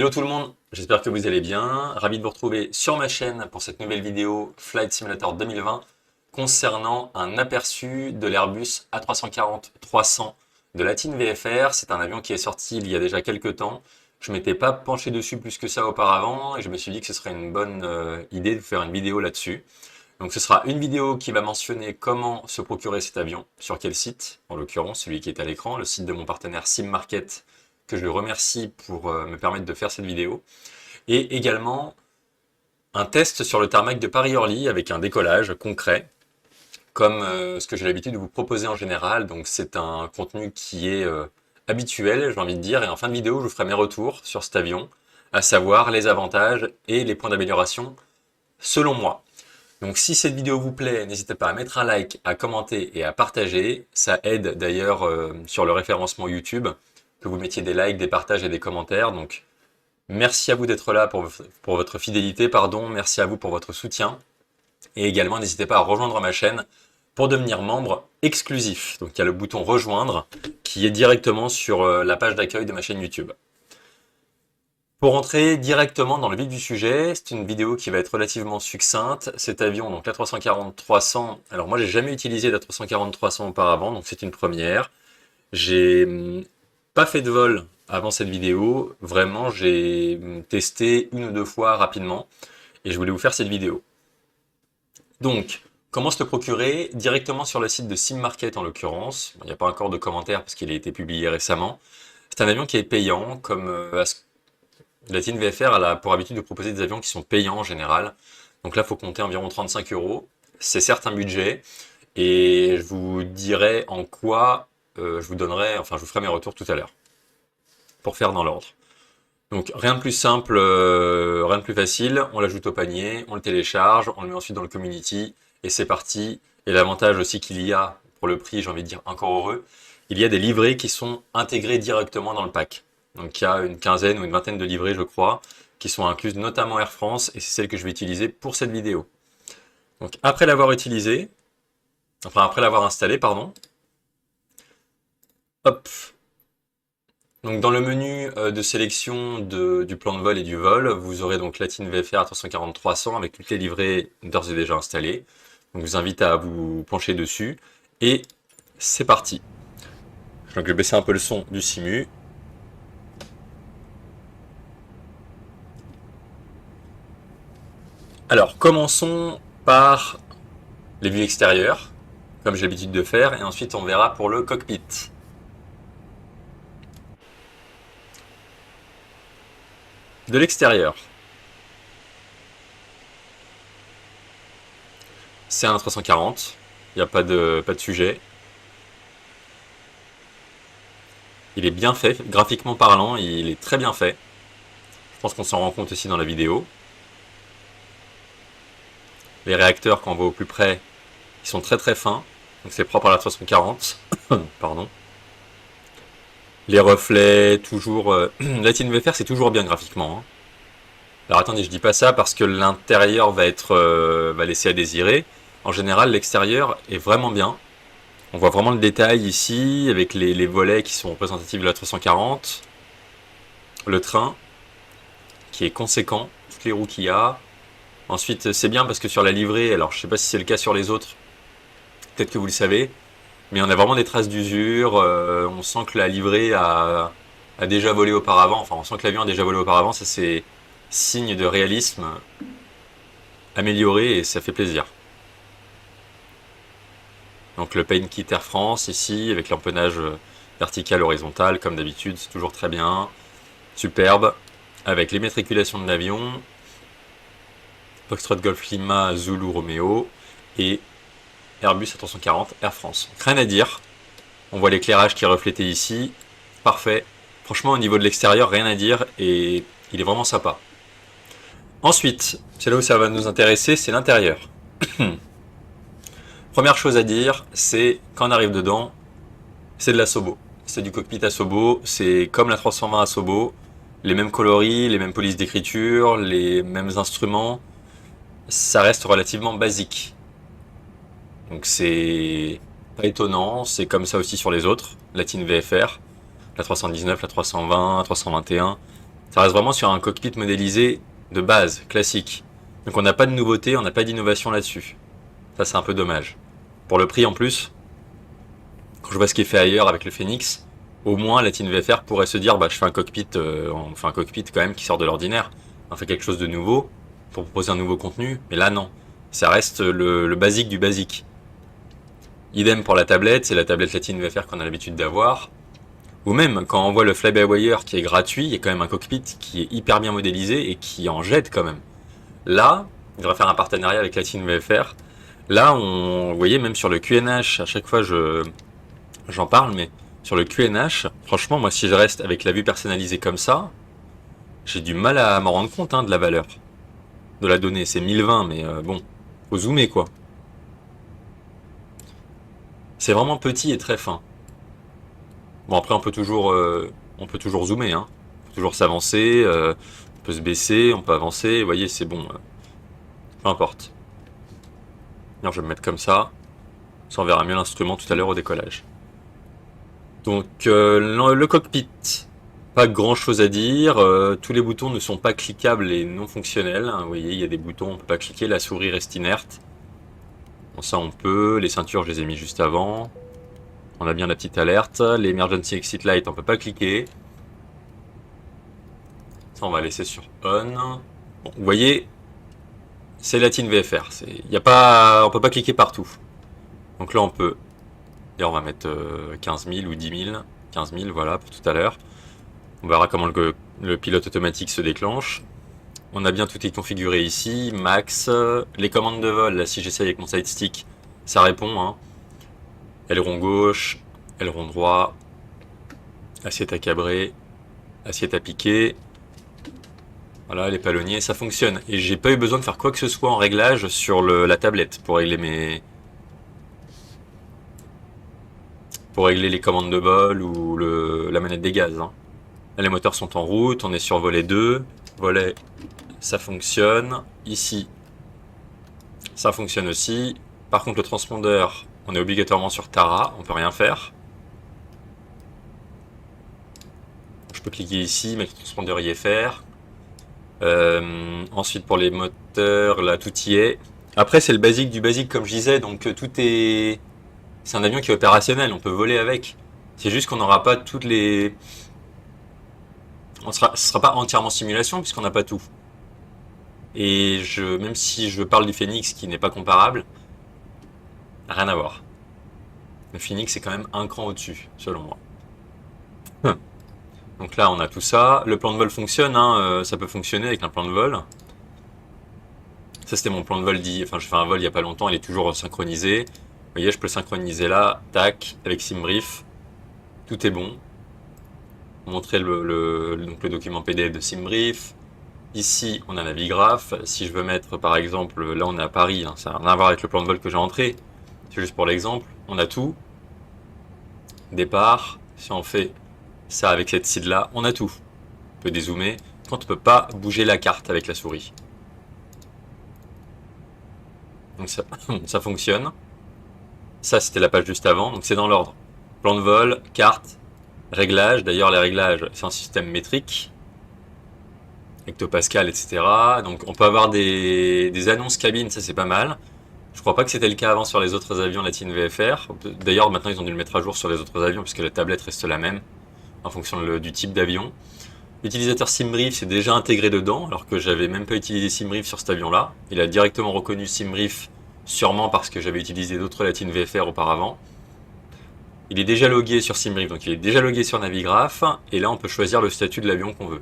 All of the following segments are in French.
Hello tout le monde, j'espère que vous allez bien. Ravi de vous retrouver sur ma chaîne pour cette nouvelle vidéo Flight Simulator 2020 concernant un aperçu de l'Airbus A340-300 de Latine VFR. C'est un avion qui est sorti il y a déjà quelques temps. Je m'étais pas penché dessus plus que ça auparavant et je me suis dit que ce serait une bonne idée de faire une vidéo là-dessus. Donc ce sera une vidéo qui va mentionner comment se procurer cet avion, sur quel site, en l'occurrence celui qui est à l'écran, le site de mon partenaire SimMarket, que je le remercie pour me permettre de faire cette vidéo. Et également un test sur le tarmac de Paris-Orly avec un décollage concret, comme ce que j'ai l'habitude de vous proposer en général. Donc c'est un contenu qui est habituel, j'ai envie de dire, et en fin de vidéo, je vous ferai mes retours sur cet avion, à savoir les avantages et les points d'amélioration selon moi. Donc si cette vidéo vous plaît, n'hésitez pas à mettre un like, à commenter et à partager. Ça aide d'ailleurs sur le référencement YouTube, que vous mettiez des likes, des partages et des commentaires. Donc merci à vous d'être là pour votre fidélité, merci à vous pour votre soutien. Et également n'hésitez pas à rejoindre ma chaîne pour devenir membre exclusif. Donc il y a le bouton rejoindre qui est directement sur la page d'accueil de ma chaîne YouTube. Pour entrer directement dans le vif du sujet, c'est une vidéo qui va être relativement succincte. Cet avion, donc l'A340-300, alors moi j'ai jamais utilisé l'A340-300 auparavant, donc c'est une première. J'ai pas fait de vol avant cette vidéo, vraiment j'ai testé une ou deux fois rapidement et je voulais vous faire cette vidéo. Donc, comment se le procurer? Directement sur le site de SimMarket en l'occurrence. Il n'y a pas encore de commentaires parce qu'il a été publié récemment. C'est un avion qui est payant, comme Latine VFR a pour habitude de proposer des avions qui sont payants en général. Donc là, il faut compter environ 35 €. C'est certes un budget, et je vous dirai en quoi je vous ferai mes retours tout à l'heure, pour faire dans l'ordre. Donc rien de plus simple, rien de plus facile, on l'ajoute au panier, on le télécharge, on le met ensuite dans le community, et c'est parti. Et l'avantage aussi qu'il y a, pour le prix, j'ai envie de dire encore heureux, il y a des livrets qui sont intégrés directement dans le pack. Donc il y a une quinzaine ou une vingtaine de livrets, je crois, qui sont incluses notamment Air France, et c'est celle que je vais utiliser pour cette vidéo. Donc après l'avoir utilisé, après l'avoir installé, pardon, hop. Donc dans le menu de sélection du plan de vol et du vol, vous aurez donc Latine VFR A340-300 avec toutes les livrées d'ores et déjà installées. Donc je vous invite à vous pencher dessus, et c'est parti. Donc je vais baisser un peu le son du simu. Alors, commençons par les vues extérieures, comme j'ai l'habitude de faire, et ensuite on verra pour le cockpit. De l'extérieur, c'est un A340, il n'y a pas de sujet. Il est bien fait, graphiquement parlant, il est très bien fait. Je pense qu'on s'en rend compte aussi dans la vidéo. Les réacteurs, quand on va au plus près, ils sont très très fins. Donc c'est propre à la 340. Pardon. Les reflets, toujours... Latine VFR, c'est toujours bien graphiquement. Hein. Alors attendez, je dis pas ça parce que l'intérieur va laisser à désirer. En général, l'extérieur est vraiment bien. On voit vraiment le détail ici, avec les volets qui sont représentatifs de la 340. Le train, qui est conséquent, toutes les roues qu'il y a. Ensuite, c'est bien parce que sur la livrée, alors je sais pas si c'est le cas sur les autres, peut-être que vous le savez, mais on a vraiment des traces d'usure, on sent que la livrée a déjà volé auparavant, enfin on sent que l'avion a déjà volé auparavant, ça c'est signe de réalisme amélioré et ça fait plaisir. Donc le paint kit Air France ici, avec l'empennage vertical horizontal comme d'habitude, c'est toujours très bien, superbe, avec l'immatriculation de l'avion, Foxtrot Golf Lima Zulu Romeo et Airbus A340 Air France. Rien à dire. On voit l'éclairage qui est reflété ici. Parfait. Franchement, au niveau de l'extérieur, rien à dire et il est vraiment sympa. Ensuite, c'est là où ça va nous intéresser, c'est l'intérieur. Première chose à dire, c'est quand on arrive dedans, c'est de l'Asobo. C'est du cockpit Asobo, c'est comme la 320 Asobo, les mêmes coloris, les mêmes polices d'écriture, les mêmes instruments. Ça reste relativement basique. Donc c'est pas étonnant, c'est comme ça aussi sur les autres, Latine VFR, la 319, la 320, la 321, Ça reste vraiment sur un cockpit modélisé de base, classique. Donc on n'a pas de nouveauté, on n'a pas d'innovation là-dessus. Ça c'est un peu dommage. Pour le prix en plus, quand je vois ce qui est fait ailleurs avec le Phoenix, au moins la Team VFR pourrait se dire bah je fais un cockpit, on fait un cockpit quand même qui sort de l'ordinaire. On fait quelque chose de nouveau pour proposer un nouveau contenu, mais là non. Ça reste le basique du basique. Idem pour la tablette, c'est la tablette Latine VFR qu'on a l'habitude d'avoir. Ou même, quand on voit le Fly-by-Wire qui est gratuit, il y a quand même un cockpit qui est hyper bien modélisé et qui en jette quand même. Là, il devrait faire un partenariat avec Latine VFR. Là, vous voyez, même sur le QNH, à chaque fois j'en parle, mais sur le QNH, franchement, moi, si je reste avec la vue personnalisée comme ça, j'ai du mal à m'en rendre compte de la valeur de la donnée. C'est 1020, mais bon, faut zoomer quoi. C'est vraiment petit et très fin. Bon, après, on peut toujours zoomer, hein. On peut toujours s'avancer, on peut se baisser, on peut avancer. Vous voyez, c'est bon. Peu importe. Alors, je vais me mettre comme ça. Ça, on verra mieux l'instrument tout à l'heure au décollage. Donc, le cockpit, pas grand chose à dire. Tous les boutons ne sont pas cliquables et non fonctionnels. Hein. Vous voyez, il y a des boutons, on peut pas cliquer. La souris reste inerte. Bon, ça, on peut. Les ceintures, je les ai mis juste avant. On a bien la petite alerte. L'Emergency Exit Light, on peut pas cliquer. Ça, on va laisser sur On. Bon, vous voyez, c'est Latine VFR. Y a pas, on peut pas cliquer partout. Donc là, on peut. Et on va mettre 15 000 ou 10 000. 15 000, voilà, pour tout à l'heure. On verra comment le pilote automatique se déclenche. On a bien tout est configuré ici. Max. Les commandes de vol, là, si j'essaye avec mon side stick, ça répond. Hein. Aileron gauche, aileron droit, assiette à cabrer, assiette à piquer. Voilà, les palonniers, ça fonctionne. Et j'ai pas eu besoin de faire quoi que ce soit en réglage sur la tablette pour régler les commandes de vol ou la manette des gaz. Hein. Là, les moteurs sont en route, on est sur volet 2. Volet, ça fonctionne. Ici, ça fonctionne aussi. Par contre, le transpondeur, on est obligatoirement sur Tara, on peut rien faire. Je peux cliquer ici, mais le transpondeur y est faire. Ensuite, pour les moteurs, là, tout y est. Après, c'est le basique du basique, comme je disais, donc tout est... C'est un avion qui est opérationnel, on peut voler avec. C'est juste qu'on n'aura pas toutes les... Ce sera pas entièrement simulation, puisqu'on n'a pas tout. Et même si je parle du Phoenix, qui n'est pas comparable, rien à voir. Le Phoenix est quand même un cran au-dessus, selon moi. Donc là, on a tout ça. Le plan de vol fonctionne, hein, ça peut fonctionner avec un plan de vol. Ça, c'était mon plan de vol enfin, j'ai fait un vol il n'y a pas longtemps, il est toujours synchronisé. Vous voyez, je peux le synchroniser là, tac, avec SimBrief. Tout est bon. Montrer donc le document PDF de SimBrief. Ici, on a Navigraph. Si je veux mettre, par exemple, là, on est à Paris, hein, ça n'a rien à voir avec le plan de vol que j'ai entré. C'est juste pour l'exemple. On a tout. Départ. Si on fait ça avec cette cible-là, on a tout. On peut dézoomer. Quand on ne peut pas bouger la carte avec la souris. Donc ça fonctionne. Ça, c'était la page juste avant. Donc c'est dans l'ordre. Plan de vol, carte, réglages. D'ailleurs, les réglages, c'est un système métrique. Hectopascal, etc. Donc on peut avoir des annonces cabines, ça c'est pas mal. Je crois pas que c'était le cas avant sur les autres avions Latine VFR. D'ailleurs, maintenant, ils ont dû le mettre à jour sur les autres avions puisque la tablette reste la même en fonction du type d'avion. L'utilisateur SimBrief, c'est déjà intégré dedans, alors que j'avais même pas utilisé SimBrief sur cet avion-là. Il a directement reconnu SimBrief, sûrement parce que j'avais utilisé d'autres Latine VFR auparavant. Il est déjà logué sur SimBrief, donc il est déjà logué sur Navigraph, et là on peut choisir le statut de l'avion qu'on veut,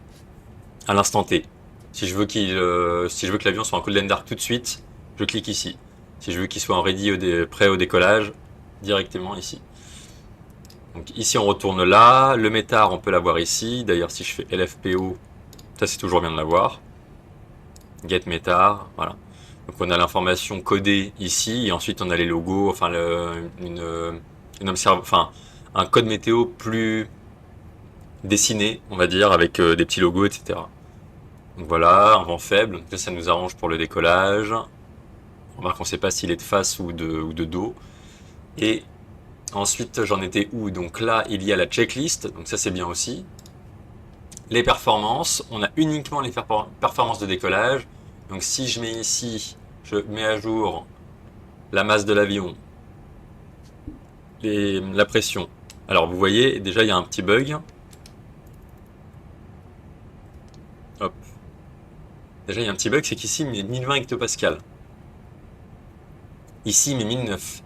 à l'instant T. Si je veux que l'avion soit en Cold and Dark tout de suite, je clique ici. Si je veux qu'il soit en ready prêt au décollage, directement ici. Donc ici on retourne là, le METAR on peut l'avoir ici, d'ailleurs si je fais LFPO, ça c'est toujours bien de l'avoir. Get METAR, voilà. Donc on a l'information codée ici, et ensuite on a les logos, enfin un code météo plus dessiné, on va dire, avec des petits logos, etc. Donc voilà, un vent faible, donc ça nous arrange pour le décollage. On remarque qu'on ne sait pas s'il est de face ou de dos. Et ensuite, j'en étais où? Donc là, il y a la checklist, donc ça c'est bien aussi. les performances, on a uniquement les performances de décollage. Donc si je mets ici, je mets à jour la masse de l'avion, la pression. Alors vous voyez, déjà il y a un petit bug. Hop. Déjà il y a un petit bug, c'est qu'ici il met 1020 hectopascal. Ici il met 1009.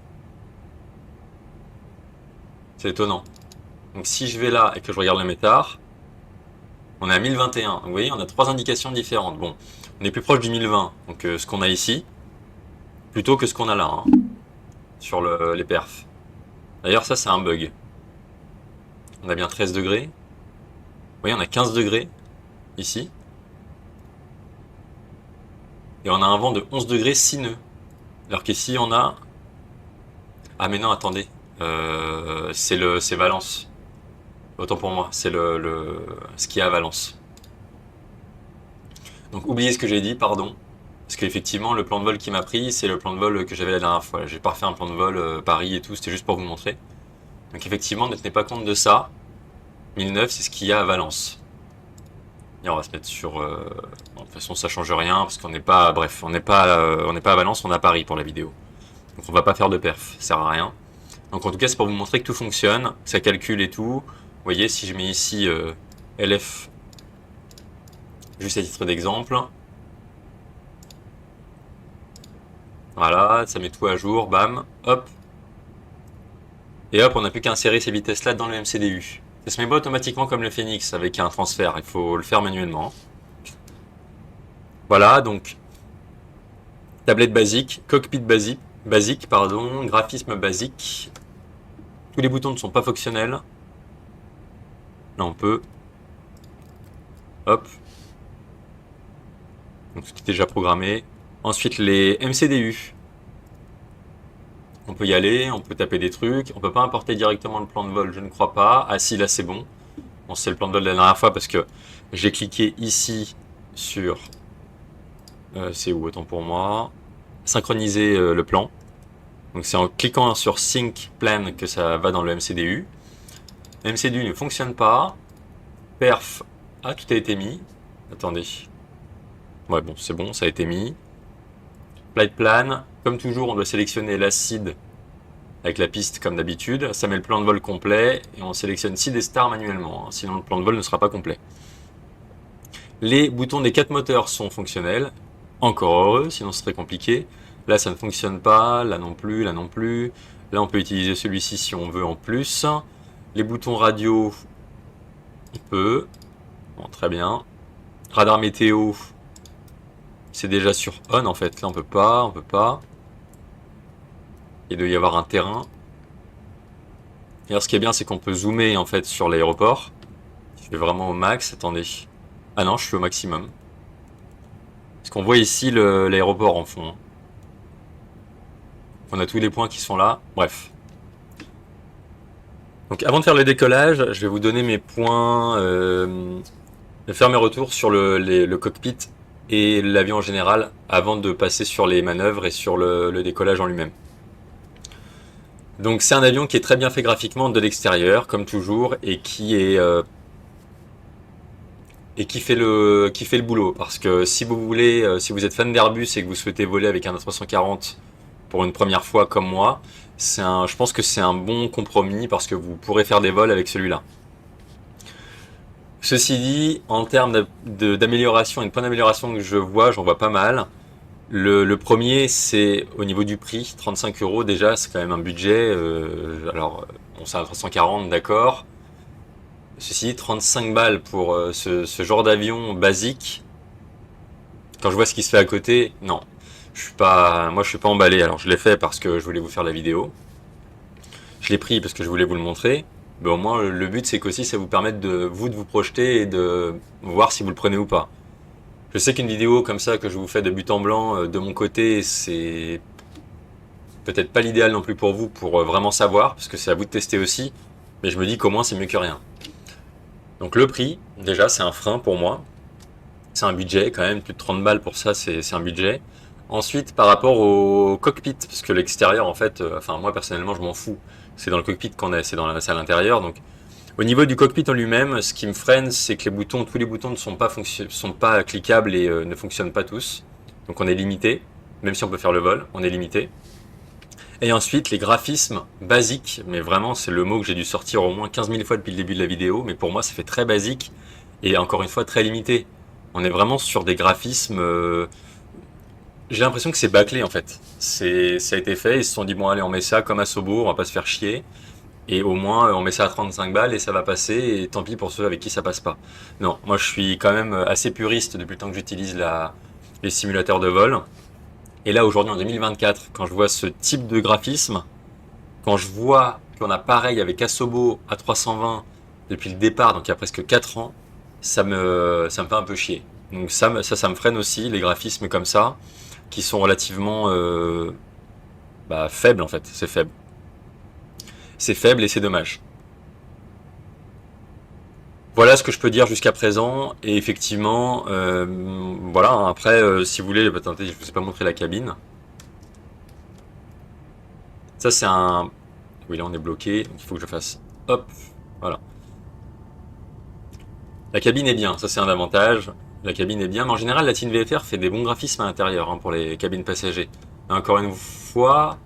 C'est étonnant. Donc si je vais là et que je regarde le métard, on est à 1021. Donc, vous voyez, on a 3 indications différentes. Bon, on est plus proche du 1020, donc ce qu'on a ici, plutôt que ce qu'on a là, hein, sur les perfs. D'ailleurs, ça, c'est un bug. On a bien 13 degrés. Vous voyez, on a 15 degrés, ici. Et on a un vent de 11 degrés 6 nœuds. Alors qu'ici, on a... Ah, mais non, attendez. C'est Valence. Autant pour moi, c'est ce qu'il y a à Valence. Donc oubliez ce que j'ai dit, pardon. Parce qu'effectivement, le plan de vol qui m'a pris, c'est le plan de vol que j'avais la dernière fois. J'ai pas refait un plan de vol Paris et tout, c'était juste pour vous montrer. Donc effectivement, ne tenez pas compte de ça. 1009, c'est ce qu'il y a à Valence. Et on va se mettre sur... Bon, de toute façon, ça change rien, parce qu'on n'est pas... Bref, on n'est pas à Valence, on est à Paris pour la vidéo. Donc on va pas faire de perf, ça sert à rien. Donc en tout cas, c'est pour vous montrer que tout fonctionne, que ça calcule et tout. Vous voyez, si je mets ici LF, juste à titre d'exemple. Voilà, ça met tout à jour, bam, hop. Et hop, on n'a plus qu'à insérer ces vitesses-là dans le MCDU. Ça se met pas automatiquement comme le Phoenix avec un transfert, il faut le faire manuellement. Voilà, donc tablette basique, cockpit basique, pardon, graphisme basique. Tous les boutons ne sont pas fonctionnels. Là, on peut. Hop. Donc, ce qui est déjà programmé. Ensuite, les MCDU. On peut y aller, on peut taper des trucs. On peut pas importer directement le plan de vol, je ne crois pas. Ah si, là, c'est bon. Bon, c'est le plan de vol de la dernière fois parce que j'ai cliqué ici sur... c'est où, autant pour moi. Synchroniser le plan. Donc, c'est en cliquant sur Sync Plan que ça va dans le MCDU. Le MCDU ne fonctionne pas. Perf. Ah, tout a été mis. Attendez. Ouais, bon, c'est bon, ça a été mis. Flight plan. Comme toujours, on doit sélectionner l'acide avec la piste comme d'habitude. Ça met le plan de vol complet et on sélectionne SID et star manuellement. Hein, sinon, le plan de vol ne sera pas complet. Les boutons des 4 moteurs sont fonctionnels. Encore heureux, sinon ce serait compliqué. Là, ça ne fonctionne pas. Là non plus, là non plus. Là, on peut utiliser celui-ci si on veut en plus. Les boutons radio, on peut. Bon, très bien. Radar météo, c'est déjà sur on en fait. Là, on peut pas, on peut pas. Il doit y avoir un terrain. Et alors, ce qui est bien, c'est qu'on peut zoomer en fait sur l'aéroport. Je vais vraiment au max. Attendez. Ah non, je suis au maximum. Parce qu'on voit ici l'aéroport en fond. On a tous les points qui sont là. Bref. Donc avant de faire le décollage, je vais vous donner mes points, faire mes retours sur le cockpit et l'avion en général avant de passer sur les manœuvres et sur le décollage en lui-même. Donc c'est un avion qui est très bien fait graphiquement de l'extérieur, comme toujours, et qui est qui fait le boulot. Parce que si vous voulez, si vous êtes fan d'Airbus et que vous souhaitez voler avec un A340 pour une première fois comme moi, je pense que c'est un bon compromis parce que vous pourrez faire des vols avec celui-là. Ceci dit, en termes d'amélioration et de points d'amélioration que j'en vois pas mal. Le premier, c'est au niveau du prix, 35 €, déjà, c'est quand même un budget. Alors, on sait à 340, d'accord. Ceci dit, 35 balles pour ce genre d'avion basique. Quand je vois ce qui se fait à côté, non. Moi, je suis pas emballé. Alors, je l'ai fait parce que je voulais vous faire la vidéo. Je l'ai pris parce que je voulais vous le montrer. Mais au moins, le but, c'est qu'aussi, ça vous permette de vous projeter et de voir si vous le prenez ou pas. Je sais qu'une vidéo comme ça que je vous fais de but en blanc, de mon côté, c'est peut-être pas l'idéal non plus pour vous pour vraiment savoir, parce que c'est à vous de tester aussi. Mais je me dis qu'au moins, c'est mieux que rien. Donc le prix, déjà, c'est un frein pour moi. C'est un budget quand même, plus de 30 balles pour ça, c'est un budget. Ensuite, par rapport au cockpit, parce que l'extérieur, en fait, enfin moi personnellement, je m'en fous. C'est dans le cockpit qu'on est, c'est à l'intérieur. Donc Au niveau du cockpit en lui-même, ce qui me freine, c'est que tous les boutons ne sont pas cliquables et ne fonctionnent pas tous. Donc on est limité, même si on peut faire le vol, on est limité. Et ensuite, les graphismes basiques, mais vraiment c'est le mot que j'ai dû sortir au moins 15 000 fois depuis le début de la vidéo, mais pour moi ça fait très basique et encore une fois très limité. On est vraiment sur des graphismes... j'ai l'impression que c'est bâclé en fait. Ça a été fait, ils se sont dit bon allez on met ça comme à Sobo, on va pas se faire chier. Et au moins, on met ça à 35 balles et ça va passer, et tant pis pour ceux avec qui ça passe pas. Non, moi je suis quand même assez puriste depuis le temps que j'utilise les simulateurs de vol. Et là, aujourd'hui, en 2024, quand je vois ce type de graphisme, quand je vois qu'on a pareil avec Asobo à 320 depuis le départ, donc il y a presque 4 ans, ça me fait un peu chier. Donc ça me freine aussi, les graphismes comme ça, qui sont relativement faibles en fait, c'est faible. C'est faible et c'est dommage. Voilà ce que je peux dire jusqu'à présent. Et effectivement, voilà. Après, si vous voulez, attendez, je vous ai pas montré la cabine. Ça, c'est un... Oui, là, on est bloqué. Donc, il faut que je fasse... Hop. Voilà. La cabine est bien. Ça, c'est un avantage. La cabine est bien. Mais en général, la Tine VFR fait des bons graphismes à l'intérieur pour les cabines passagers. Et encore une fois,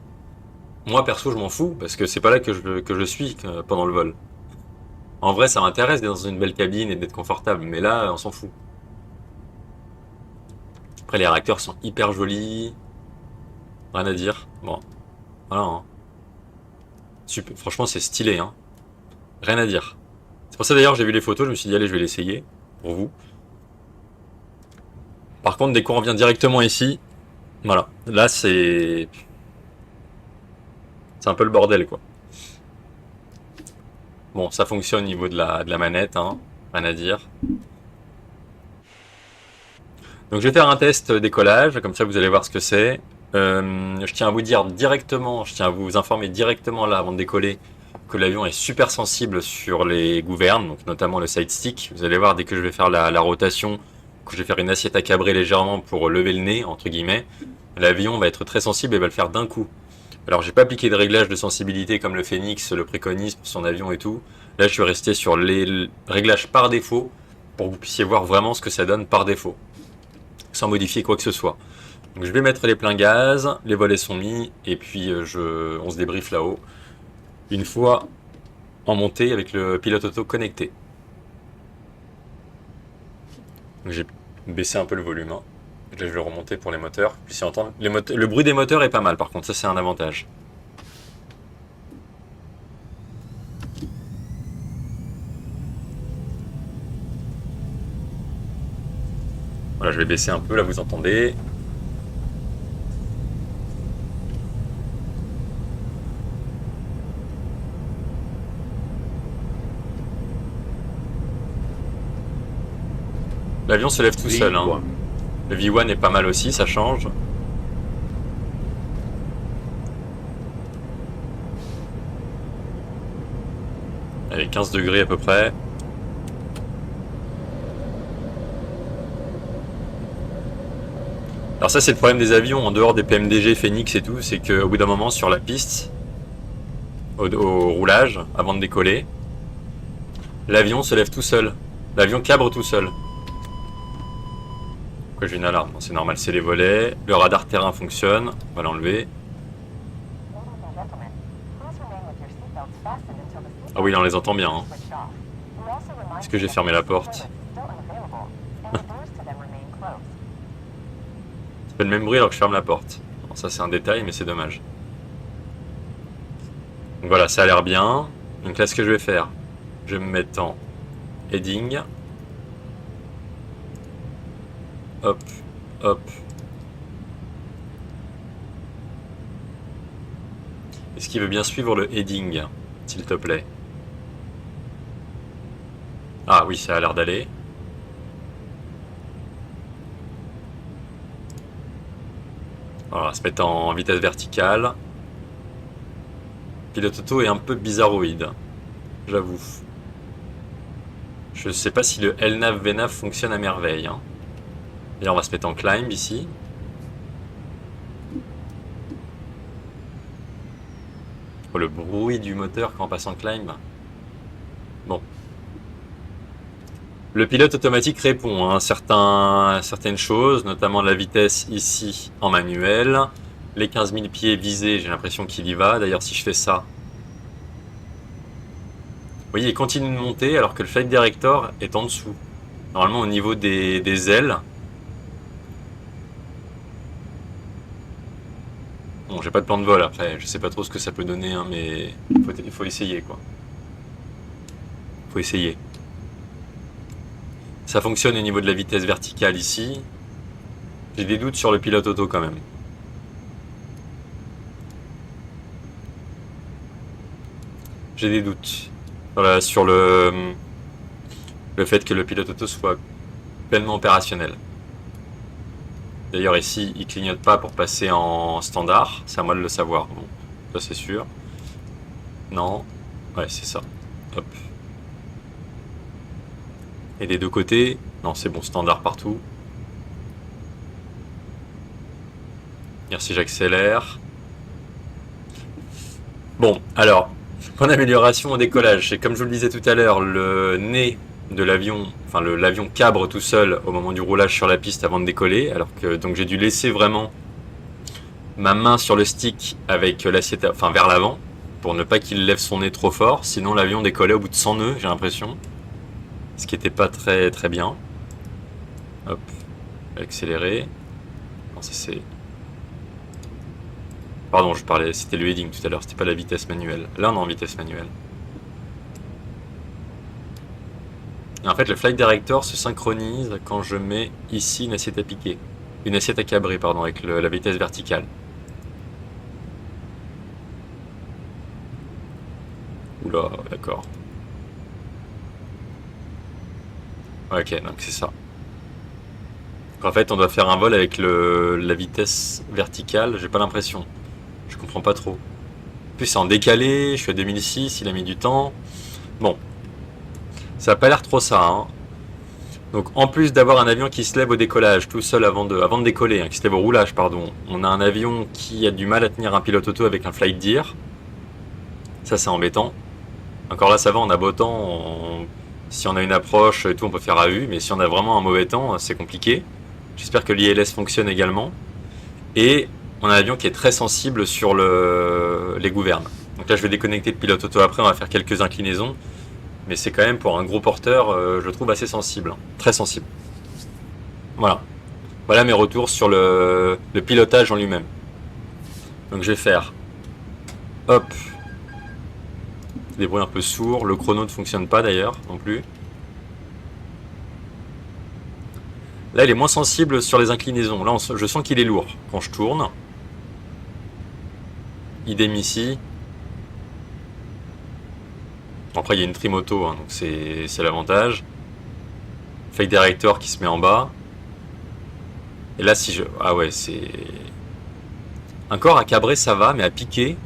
moi, perso, je m'en fous. Parce que c'est pas là que je suis pendant le vol. En vrai, ça m'intéresse d'être dans une belle cabine et d'être confortable, mais là, on s'en fout. Après, les réacteurs sont hyper jolis. Rien à dire. Bon, voilà. Hein. Super. Franchement, c'est stylé. Hein. Rien à dire. C'est pour ça d'ailleurs, j'ai vu les photos, je me suis dit, allez, je vais l'essayer. Pour vous. Par contre, dès qu'on revient directement ici, voilà. Là, c'est un peu le bordel, quoi. Bon, ça fonctionne au niveau de la manette, hein. Rien à dire. Donc je vais faire un test décollage, comme ça vous allez voir ce que c'est. Je tiens à vous dire directement, je tiens à vous informer directement là avant de décoller que l'avion est super sensible sur les gouvernes, donc notamment le side stick. Vous allez voir dès que je vais faire la rotation, que je vais faire une assiette à cabrer légèrement pour lever le nez, entre guillemets, l'avion va être très sensible et va le faire d'un coup. Alors j'ai pas appliqué de réglage de sensibilité comme le Phoenix le préconise pour son avion et tout. Là je suis resté sur les réglages par défaut pour que vous puissiez voir vraiment ce que ça donne par défaut, sans modifier quoi que ce soit. Donc je vais mettre les pleins gaz, les volets sont mis, et puis on se débriefe là-haut. Une fois en montée avec le pilote auto connecté. J'ai baissé un peu le volume. Hein. Là je vais remonter pour les moteurs. Puis entendre. Le bruit des moteurs est pas mal par contre, ça c'est un avantage. Voilà, je vais baisser un peu, là vous entendez. L'avion se lève tout seul. Hein. Le V1 est pas mal aussi, ça change. Allez, 15 degrés à peu près. Alors ça c'est le problème des avions, en dehors des PMDG, Phoenix et tout, c'est qu'au bout d'un moment sur la piste, au roulage, avant de décoller, l'avion se lève tout seul. L'avion cabre tout seul. Pourquoi j'ai une alarme? C'est normal, c'est les volets. Le radar terrain fonctionne. On va l'enlever. Ah oui, là on les entend bien. Hein. Est-ce que j'ai fermé la porte? Ça fait le même bruit alors que je ferme la porte. Bon, ça c'est un détail, mais c'est dommage. Donc voilà, ça a l'air bien. Donc là, ce que je vais faire, je vais me mettre en heading. Hop, hop. Est-ce qu'il veut bien suivre le heading, s'il te plaît? Ah oui, ça a l'air d'aller. Voilà, se mettre en vitesse verticale. Pilote auto est un peu bizarroïde, j'avoue. Je sais pas si le LNAV VNAV fonctionne à merveille. Hein. Et on va se mettre en climb ici. Oh, le bruit du moteur quand on passe en climb. Bon. Le pilote automatique répond à certaines choses, notamment la vitesse ici en manuel. Les 15 000 pieds visés, j'ai l'impression qu'il y va. D'ailleurs, si je fais ça, vous voyez, il continue de monter alors que le flight director est en dessous. Normalement, au niveau des ailes. Bon, j'ai pas de plan de vol après, je sais pas trop ce que ça peut donner, hein, mais il faut essayer quoi. Faut essayer. Ça fonctionne au niveau de la vitesse verticale ici. J'ai des doutes sur le pilote auto quand même. J'ai des doutes. Voilà, sur le fait que le pilote auto soit pleinement opérationnel. D'ailleurs ici, il clignote pas pour passer en standard. C'est à moi de le savoir. Bon, ça c'est sûr. Non. Ouais, c'est ça. Hop. Et des deux côtés, non, c'est bon, standard partout. Merci, j'accélère. Bon, alors, point d'amélioration au décollage. C'est comme je vous le disais tout à l'heure, le nez de l'avion, enfin l'avion cabre tout seul au moment du roulage sur la piste avant de décoller. Alors que donc j'ai dû laisser vraiment ma main sur le stick avec l'assiette, enfin vers l'avant, pour ne pas qu'il lève son nez trop fort. Sinon l'avion décollait au bout de 100 nœuds, j'ai l'impression. Ce qui n'était pas très très bien. Hop, accélérer. Non, ça c'est... Pardon, je parlais, c'était le heading tout à l'heure, c'était pas la vitesse manuelle. Là on est en vitesse manuelle. Et en fait le flight director se synchronise quand je mets ici une assiette à piquer. Une assiette à cabrer, pardon, avec la vitesse verticale. Oula, d'accord. Ok, donc c'est ça. En fait, on doit faire un vol avec la vitesse verticale, j'ai pas l'impression. Je comprends pas trop. En plus, c'est en décalé, je suis à 2006, il a mis du temps. Bon. Ça a pas l'air trop ça, hein. Donc, en plus d'avoir un avion qui se lève au décollage, tout seul avant de décoller, hein, qui se lève au roulage, pardon, on a un avion qui a du mal à tenir un pilote auto avec un flight dir. Ça, c'est embêtant. Encore là, ça va, on a beau temps, si on a une approche et tout, on peut faire à vue, mais si on a vraiment un mauvais temps, c'est compliqué. J'espère que l'ILS fonctionne également. Et on a un avion qui est très sensible sur les gouvernes. Donc là, je vais déconnecter le pilote auto après, on va faire quelques inclinaisons. Mais c'est quand même, pour un gros porteur, je trouve assez sensible. Hein. Très sensible. Voilà. Voilà mes retours sur le pilotage en lui-même. Donc je vais faire... Hop. Des bruits un peu sourds. Le chrono ne fonctionne pas d'ailleurs, non plus. Là, il est moins sensible sur les inclinaisons. Là, je sens qu'il est lourd quand je tourne. Idem ici. Après, il y a une trim auto, hein, donc c'est l'avantage. Flight director qui se met en bas. Et là, si je... Ah ouais, c'est... Encore à cabrer, ça va, mais à piquer...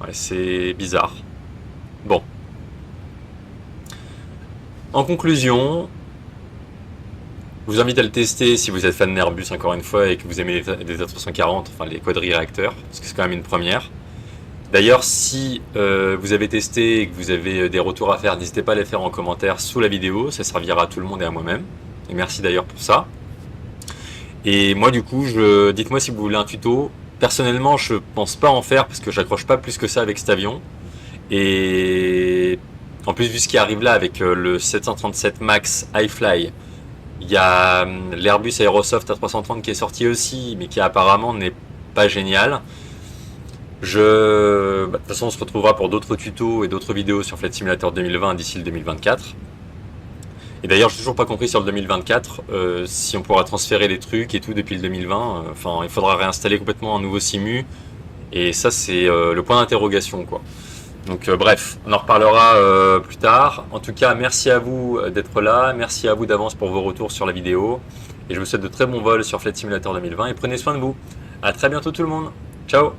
Ouais, c'est bizarre. Bon. En conclusion, je vous invite à le tester si vous êtes fan d'Airbus encore une fois et que vous aimez les A340, enfin les quadri-réacteurs, parce que c'est quand même une première. D'ailleurs, si vous avez testé et que vous avez des retours à faire, n'hésitez pas à les faire en commentaire sous la vidéo, ça servira à tout le monde et à moi-même. Et merci d'ailleurs pour ça. Et moi du coup, dites-moi si vous voulez un tuto. Personnellement, je pense pas en faire parce que j'accroche pas plus que ça avec cet avion. Et en plus, vu ce qui arrive là avec le 737 MAX Hi-Fly, il y a l'Airbus Aerosoft A330 qui est sorti aussi, mais qui apparemment n'est pas génial. De toute façon, on se retrouvera pour d'autres tutos et d'autres vidéos sur Flight Simulator 2020 d'ici le 2024. Et d'ailleurs, je n'ai toujours pas compris sur le 2024 si on pourra transférer les trucs et tout depuis le 2020. Enfin, il faudra réinstaller complètement un nouveau simu. Et ça, c'est le point d'interrogation, quoi. Donc bref, on en reparlera plus tard. En tout cas, merci à vous d'être là. Merci à vous d'avance pour vos retours sur la vidéo. Et je vous souhaite de très bons vols sur Flight Simulator 2020. Et prenez soin de vous. À très bientôt tout le monde. Ciao.